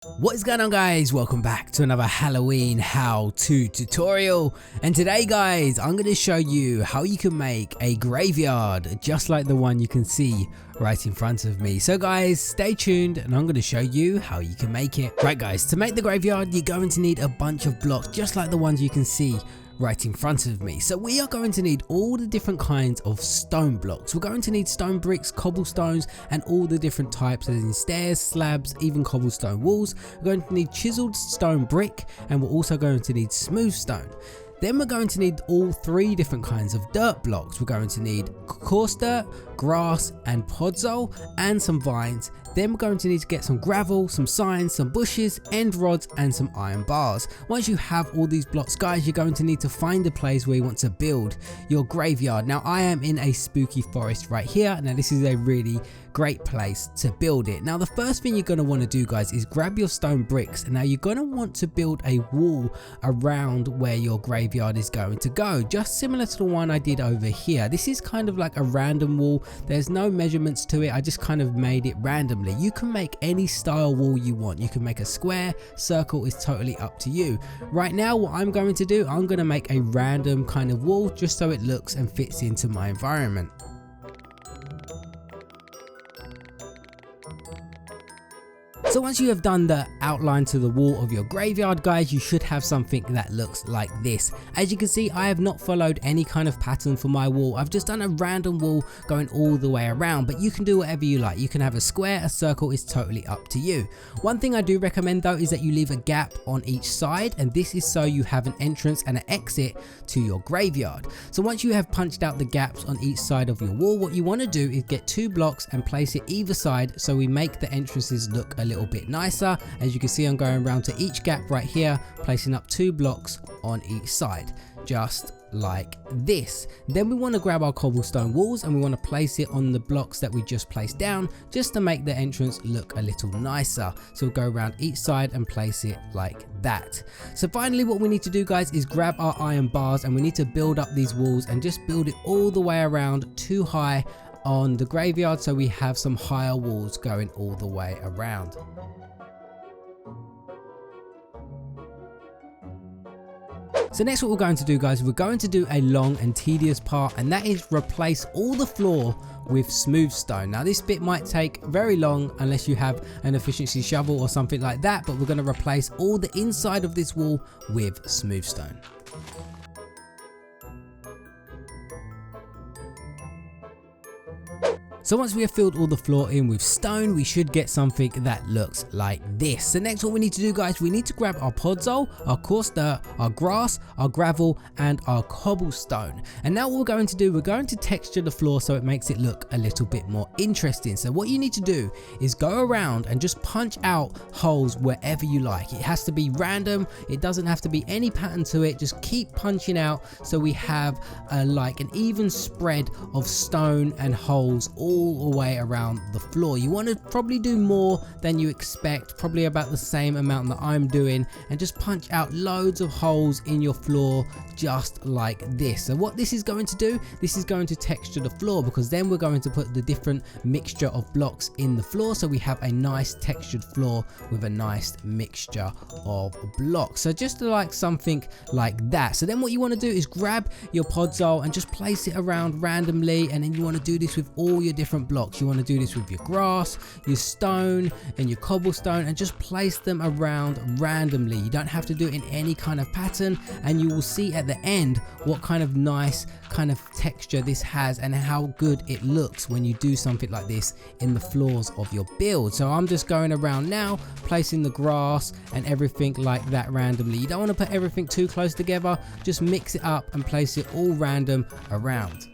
What is going on, guys? Welcome back to another Halloween how-to tutorial, and today guys I'm going to show you how you can make a graveyard just like the one you can see right in front of me. So guys, stay tuned and I'm going to show you how you can make it. Right guys, to make the graveyard you're going to need a bunch of blocks just like the ones you can see right in front of me. So we are going to need all the different kinds of stone blocks. We're going to need stone bricks, cobblestones, and all the different types, as in stairs, slabs, even cobblestone walls. We're going to need chiseled stone brick, and we're also going to need smooth stone. Then we're going to need all three different kinds of dirt blocks. We're going to need coarse dirt, grass and podzol, and some vines. Then we're going to need to get some gravel, some signs, some bushes, end rods, and some iron bars. Once you have all these blocks guys, you're going to need to find a place where you want to build your graveyard. Now I am in a spooky forest right here. Now this is a really great place to build it. Now the first thing you're going to want to do guys is grab your stone bricks, and now you're going to want to build a wall around where your graveyard is going to go, just similar to the one I did over here. This is kind of like a random wall. There's no measurements to it. I just kind of made it randomly. You can make any style wall you want. You can make a square, circle, is totally up to you. Right now what I'm going to do, I'm going to make a random kind of wall just so it looks and fits into my environment. So once you have done the outline to the wall of your graveyard guys, you should have something that looks like this. As you can see, I have not followed any kind of pattern for my wall. I've just done a random wall going all the way around, but you can do whatever you like. You can have a square, a circle, is totally up to you. One thing I do recommend though is that you leave a gap on each side, and this is so you have an entrance and an exit to your graveyard. So once you have punched out the gaps on each side of your wall, what you want to do is get 2 blocks and place it either side so we make the entrances look a little bit nicer. As you can see, I'm going around to each gap right here, placing up 2 blocks on each side, just like this. Then we want to grab our cobblestone walls and we want to place it on the blocks that we just placed down, just to make the entrance look a little nicer. So we'll go around each side and place it like that. So finally what we need to do guys is grab our iron bars, and we need to build up these walls and just build it all the way around too high on the graveyard, so we have some higher walls going all the way around. So next what we're going to do guys, we're going to do a long and tedious part, and that is replace all the floor with smooth stone. Now this bit might take very long unless you have an efficiency shovel or something like that, but we're going to replace all the inside of this wall with smooth stone. So once we have filled all the floor in with stone, we should get something that looks like this. So next what we need to do guys, we need to grab our podzol, our coarse dirt, our grass, our gravel, and our cobblestone. And now what we're going to do, we're going to texture the floor so it makes it look a little bit more interesting. So what you need to do is go around and just punch out holes wherever you like. It has to be random. It doesn't have to be any pattern to it. Just keep punching out so we have like an even spread of stone and holes all the way around the floor. You want to probably do more than you expect, probably about the same amount that I'm doing, and just punch out loads of holes in your floor just like this. So what this is going to do, this is going to texture the floor, because then we're going to put the different mixture of blocks in the floor, so we have a nice textured floor with a nice mixture of blocks. So just like something like that. So then what you want to do is grab your podzol and just place it around randomly, and then you want to do this with all your different blocks. You want to do this with your grass, your stone, and your cobblestone, and just place them around randomly. You don't have to do it in any kind of pattern, and you will see at the end what kind of nice kind of texture this has and how good it looks when you do something like this in the floors of your build. So I'm just going around now, placing the grass and everything like that randomly. You don't want to put everything too close together, just mix it up and place it all random around.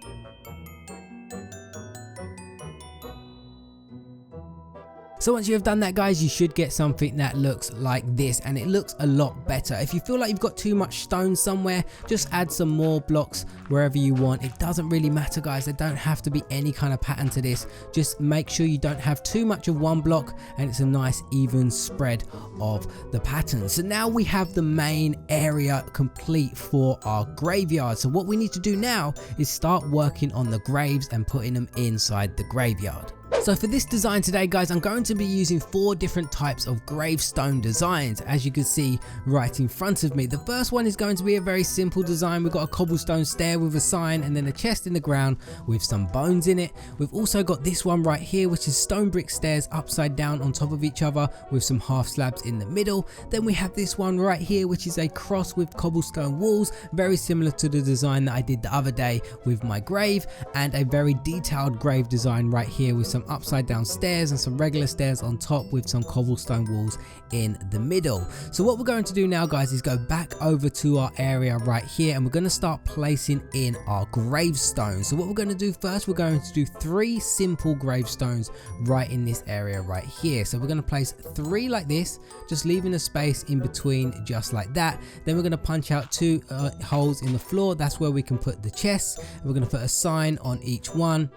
So once you have done that guys, you should get something that looks like this, and it looks a lot better. If you feel like you've got too much stone somewhere, just add some more blocks wherever you want. It doesn't really matter guys, there don't have to be any kind of pattern to this. Just make sure you don't have too much of one block and it's a nice even spread of the pattern. So now we have the main area complete for our graveyard. So what we need to do now is start working on the graves and putting them inside the graveyard. So for this design today guys, I'm going to be using 4 different types of gravestone designs, as you can see right in front of me. The first one is going to be a very simple design. We've got a cobblestone stair with a sign and then a chest in the ground with some bones in it. We've also got this one right here, which is stone brick stairs upside down on top of each other with some half slabs in the middle. Then we have this one right here, which is a cross with cobblestone walls, very similar to the design that I did the other day with my grave, and a very detailed grave design right here with some upside down stairs and some regular stairs on top with some cobblestone walls in the middle. So what we're going to do now guys is go back over to our area right here, and we're going to start placing in our gravestones. So what we're going to do first, we're going to do 3 simple gravestones right in this area right here. So we're going to place 3 like this, just leaving a space in between just like that. Then we're going to punch out 2 holes in the floor. That's where we can put the chests. We're going to put a sign on each one,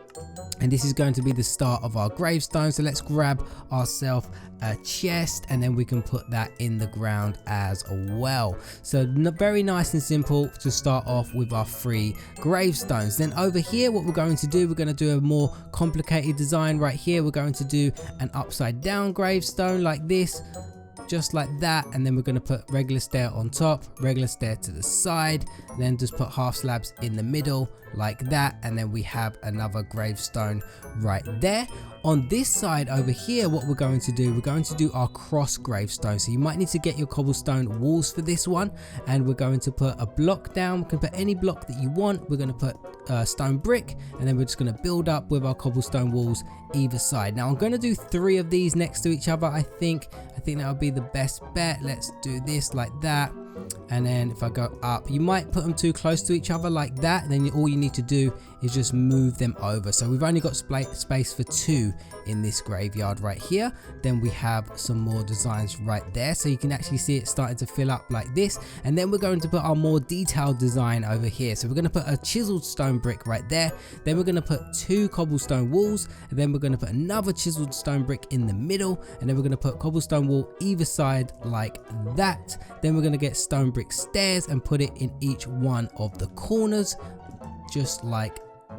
and this is going to be the start of our gravestone. So let's grab ourselves a chest, and then we can put that in the ground as well. So very nice and simple to start off with our 3 gravestones. Then over here, what we're going to do, we're going to do a more complicated design right here. We're going to do an upside down gravestone like this, just like that, and then we're going to put regular stair on top, regular stair to the side, then just put half slabs in the middle like that, and then we have another gravestone right there. On this side over here, what we're going to do, we're going to do our cross gravestone. So you might need to get your cobblestone walls for this one, and we're going to put a block down. We can put any block that you want. We're going to put stone brick, and then we're just going to build up with our cobblestone walls either side. Now I'm going to do 3 of these next to each other. I think that would be the best bet. Let's do this like that. And then if I go up, you might put them too close to each other like that, and then all you need to do is just move them over. So we've only got space for 2 in this graveyard right here. Then we have some more designs right there, so you can actually see it starting to fill up like this. And then we're going to put our more detailed design over here. So we're going to put a chiseled stone brick right there. Then we're going to put 2 cobblestone walls, and then we're going to put another chiseled stone brick in the middle, and then we're going to put cobblestone wall either side like that. Then we're going to get stone brick stairs and put it in each one of the corners just like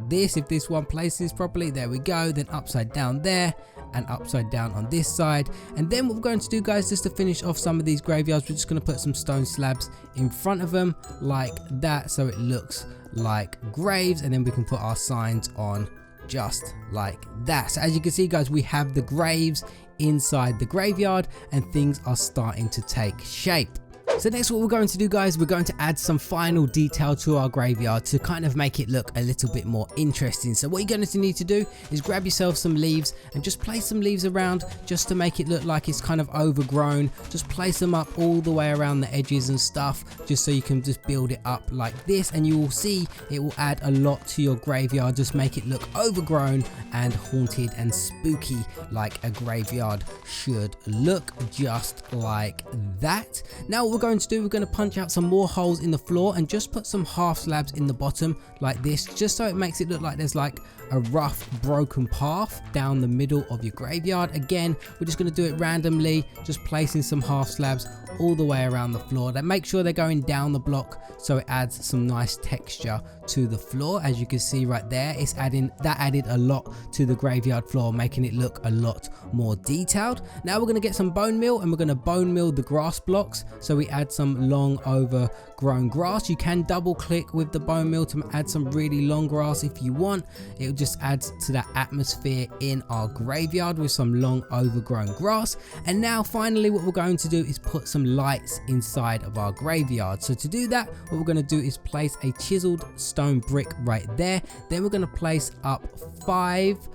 this. If this one places properly, there we go. Then upside down there and upside down on this side. And then what we're going to do guys, just to finish off some of these graveyards, we're just going to put some stone slabs in front of them like that, so it looks like graves, and then we can put our signs on just like that. So as you can see guys, we have the graves inside the graveyard, and things are starting to take shape. So next what we're going to do guys, we're going to add some final detail to our graveyard to kind of make it look a little bit more interesting. So what you're going to need to do is grab yourself some leaves and just place some leaves around just to make it look like it's kind of overgrown. Just place them up all the way around the edges and stuff, just so you can just build it up like this, and you will see it will add a lot to your graveyard. Just make it look overgrown and haunted and spooky like a graveyard should look, just like that. Now what we're going to do, we're going to punch out some more holes in the floor and just put some half slabs in the bottom like this, just so it makes it look like there's like a rough broken path down the middle of your graveyard. Again, we're just going to do it randomly, just placing some half slabs all the way around the floor. Then make sure they're going down the block so it adds some nice texture to the floor. As you can see right there, it's added a lot to the graveyard floor, making it look a lot more detailed. Now we're going to get some bone meal, and we're going to bone meal the grass blocks, so we add some long overgrown grass. You can double click with the bone meal to add some really long grass if you want. It just adds to that atmosphere in our graveyard with some long overgrown grass. And now finally what we're going to do is put some lights inside of our graveyard. So to do that, what we're going to do is place a chiseled stone brick right there. Then we're going to place up 5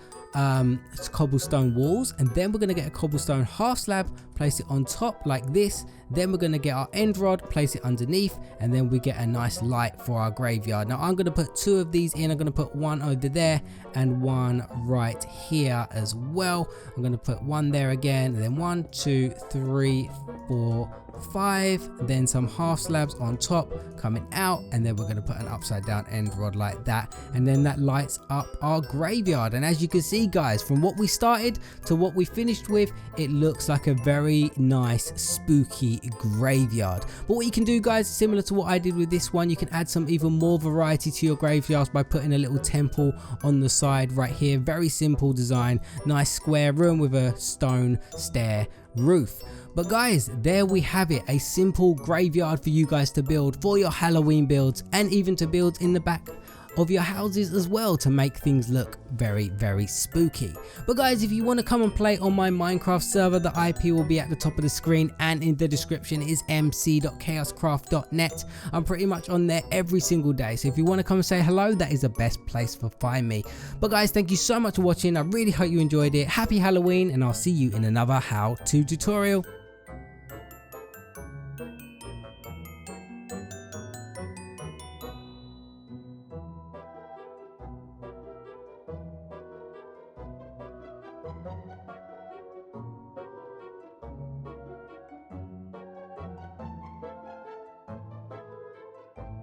cobblestone walls, and then we're going to get a cobblestone half slab, place it on top like this. Then we're going to get our end rod, place it underneath, and then we get a nice light for our graveyard. Now I'm going to put 2 of these in. I'm going to put one over there and one right here as well. I'm going to put one there again, and then 1, 2, 3, 4, 5, then some half slabs on top coming out, and then we're going to put an upside down end rod like that, and then that lights up our graveyard. And as you can see guys, from what we started to what we finished with, it looks like a very very nice spooky graveyard. But what you can do, guys, similar to what I did with this one, you can add some even more variety to your graveyards by putting a little temple on the side right here. Very simple design, nice square room with a stone stair roof. But guys, there we have it, a simple graveyard for you guys to build for your Halloween builds, and even to build in the back of your houses as well, to make things look very, very spooky. But guys, if you want to come and play on my Minecraft server, the IP will be at the top of the screen, and in the description is mc.chaoscraft.net. I'm pretty much on there every single day, so if you want to come and say hello, that is the best place to find me. But guys, thank you so much for watching. I really hope you enjoyed it. Happy Halloween, and I'll see you in another how-to tutorial.